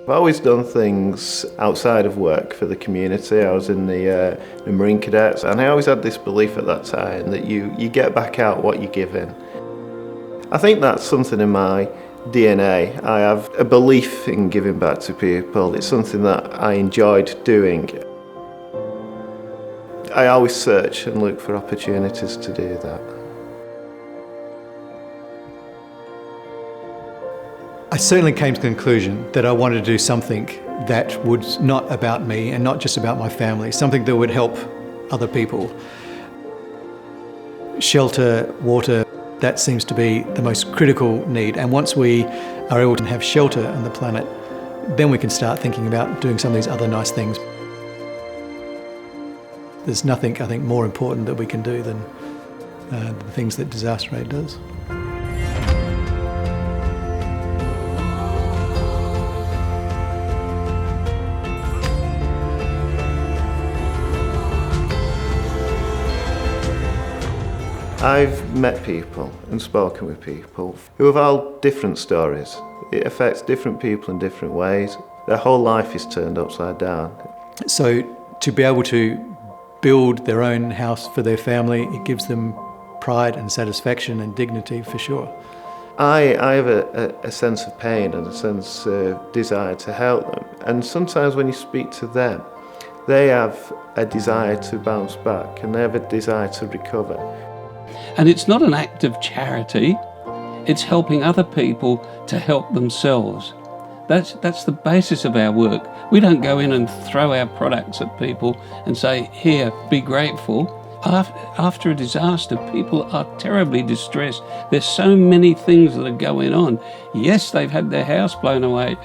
I've always done things outside of work for the community. I was in the Marine Cadets, and I always had this belief at that time that you get back out what you give in. I think that's something in my DNA. I have a belief in giving back to people. It's something that I enjoyed doing. I always search and look for opportunities to do that. I certainly came to the conclusion that I wanted to do something that was not about me and not just about my family, something that would help other people. Shelter, water, that seems to be the most critical need, and once we are able to have shelter on the planet, then we can start thinking about doing some of these other nice things. There's nothing, I think, more important that we can do than the things that disaster aid does. I've met people and spoken with people who have all different stories. It affects different people in different ways. Their whole life is turned upside down. So to be able to build their own house for their family, it gives them pride and satisfaction and dignity for sure. I have a sense of pain and a sense of desire to help them. And sometimes when you speak to them, they have a desire to bounce back and they have a desire to recover. And it's not an act of charity, it's helping other people to help themselves. That's the basis of our work. We don't go in and throw our products at people and say, here, be grateful. After a disaster, people are terribly distressed. There's so many things that are going on. Yes, they've had their house blown away,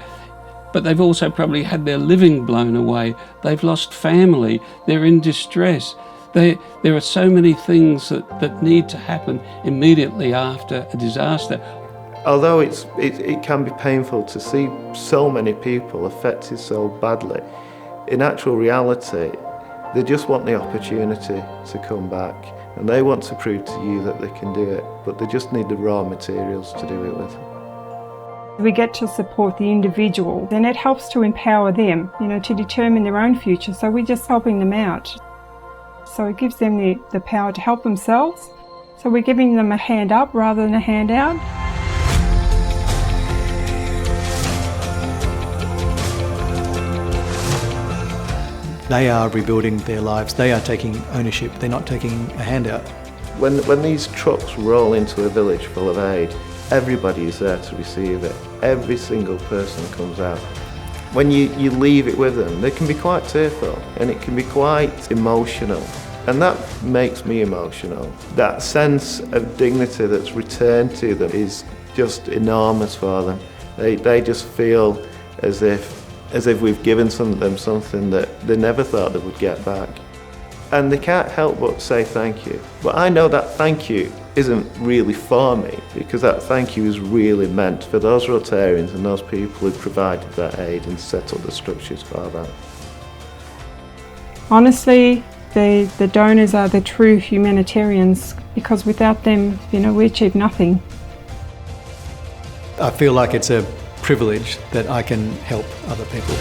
but they've also probably had their living blown away. They've lost family, they're in distress. There are so many things that need to happen immediately after a disaster. Although it can be painful to see so many people affected so badly, in actual reality, they just want the opportunity to come back, and they want to prove to you that they can do it, but they just need the raw materials to do it with. We get to support the individual, and it helps to empower them, to determine their own future, so we're just helping them out. So it gives them the power to help themselves. So we're giving them a hand up rather than a hand out. They are rebuilding their lives. They are taking ownership. They're not taking a handout. When these trucks roll into a village full of aid, everybody is there to receive it. Every single person comes out. When you leave it with them, they can be quite tearful and it can be quite emotional. And that makes me emotional. That sense of dignity that's returned to them is just enormous for them. They just feel as if we've given them something that they never thought they would get back. And they can't help but say thank you. But I know that thank you isn't really for me, because that thank you is really meant for those Rotarians and those people who provided that aid and set up the structures for that. Honestly, the donors are the true humanitarians, because without them, we achieve nothing. I feel like it's a privilege that I can help other people.